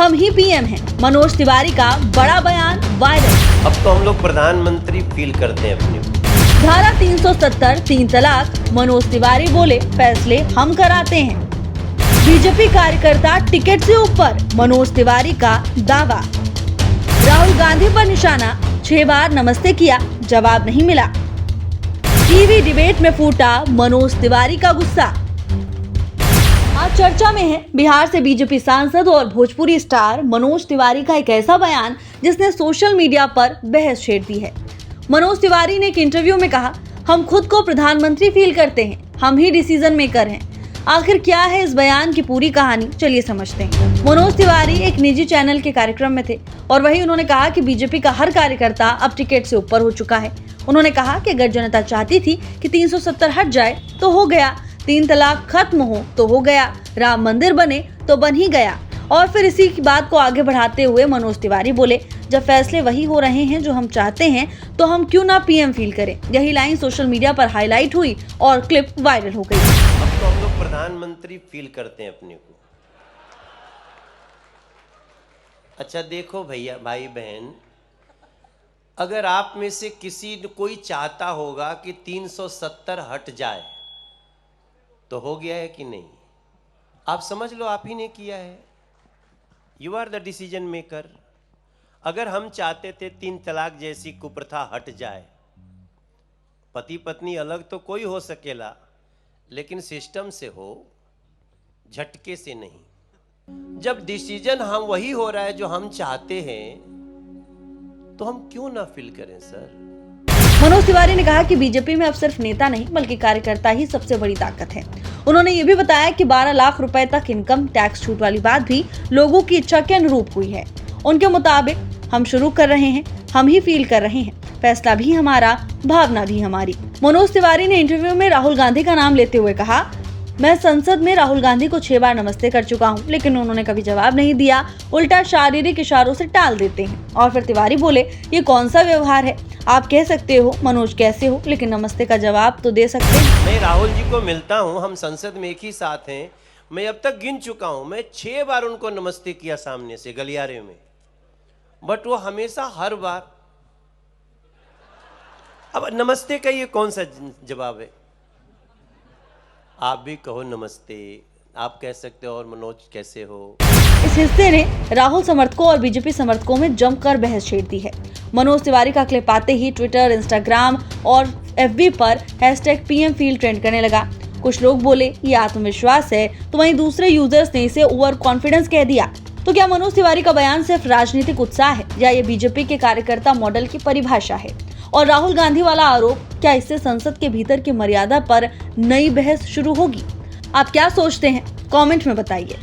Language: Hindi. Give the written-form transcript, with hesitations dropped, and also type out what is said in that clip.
हम ही पीएम हैं, मनोज तिवारी का बड़ा बयान वायरल। अब तो हम लोग प्रधानमंत्री फील करते हैं अपने को। धारा 370 3 तलाक, मनोज तिवारी बोले फैसले हम कराते हैं। बीजेपी कार्यकर्ता टिकट से ऊपर, मनोज तिवारी का दावा। राहुल गांधी पर निशाना, 6 बार नमस्ते किया, जवाब नहीं मिला। टीवी डिबेट में फूटा मनोज तिवारी का गुस्सा। आज चर्चा में है बिहार से बीजेपी सांसद और भोजपुरी स्टार मनोज तिवारी का एक ऐसा बयान जिसने सोशल मीडिया पर बहस छेड़ दी है। मनोज तिवारी ने एक इंटरव्यू में कहा, हम खुद को प्रधानमंत्री फील करते हैं, हम ही डिसीजन मेकर हैं। आखिर क्या है इस बयान की पूरी कहानी, चलिए समझते हैं। मनोज तिवारी एक निजी चैनल के कार्यक्रम में थे और वहीं उन्होंने कहा कि बीजेपी का हर कार्यकर्ता अब टिकट से ऊपर हो चुका है। उन्होंने कहा कि अगर जनता चाहती थी कि 370 हट जाए तो हो गया, 3 तलाक खत्म हो तो हो गया, राम मंदिर बने तो बन ही गया। और फिर इसी की बात को आगे बढ़ाते हुए मनोज तिवारी बोले, जब फैसले वही हो रहे हैं जो हम चाहते हैं तो हम क्यों ना पीएम फील करें। यही लाइन सोशल मीडिया पर हाईलाइट हुई और क्लिप वायरल हो गई। अब तो हम लोग प्रधानमंत्री फील करते हैं अपने को। अच्छा देखो भैया, भाई बहन, अगर आप में से कोई चाहता होगा कि 370 हट जाए तो हो गया है कि नहीं? आप समझ लो आप ही ने किया है। You are the decision maker. अगर हम चाहते थे 3 तलाक जैसी कुप्रथा हट जाए, पति पत्नी अलग तो कोई हो सकेला, लेकिन सिस्टम से हो, झटके से नहीं। जब डिसीजन हम वही हो रहा है जो हम चाहते हैं, तो हम क्यों ना फील करें सर। मनोज तिवारी ने कहा कि बीजेपी में अब सिर्फ नेता नहीं बल्कि कार्यकर्ता ही सबसे बड़ी ताकत है। उन्होंने ये भी बताया कि 12 लाख रुपए तक इनकम टैक्स छूट वाली बात भी लोगों की इच्छा के अनुरूप हुई है। उनके मुताबिक हम शुरू कर रहे हैं, हम ही फील कर रहे हैं, फैसला भी हमारा, भावना भी हमारी। मनोज तिवारी ने इंटरव्यू में राहुल गांधी का नाम लेते हुए कहा, मैं संसद में राहुल गांधी को 6 बार नमस्ते कर चुका हूं, लेकिन उन्होंने कभी जवाब नहीं दिया, उल्टा शारीरिक इशारों से टाल देते हैं। और फिर तिवारी बोले, ये कौन सा व्यवहार है? आप कह सकते हो मनोज कैसे हो, लेकिन नमस्ते का जवाब तो दे सकते हैं। मैं राहुल जी को मिलता हूं, हम संसद में एक ही साथ हैं। मैं अब तक गिन चुका हूं, मैं 6 बार उनको नमस्ते किया सामने से गलियारे में, बट वो हमेशा हर बार। अब नमस्ते का ये कौन सा जवाब है? आप भी कहो नमस्ते, आप कह सकते हो और मनोज कैसे हो। इस हिस्से ने राहुल समर्थकों और बीजेपी समर्थकों में जमकर बहस छेड़ दी है। मनोज तिवारी का क्लिप आते ही ट्विटर, इंस्टाग्राम और FB पर #PM फील ट्रेंड करने लगा। कुछ लोग बोले ये आत्मविश्वास है, तो वहीं दूसरे यूजर्स ने इसे ओवर कॉन्फिडेंस कह दिया। तो क्या मनोज तिवारी का बयान सिर्फ राजनीतिक उत्साह है या ये बीजेपी के कार्यकर्ता मॉडल की परिभाषा है? और राहुल गांधी वाला आरोप, क्या इससे संसद के भीतर की मर्यादा पर नई बहस शुरू होगी? आप क्या सोचते हैं? कमेंट में बताइए।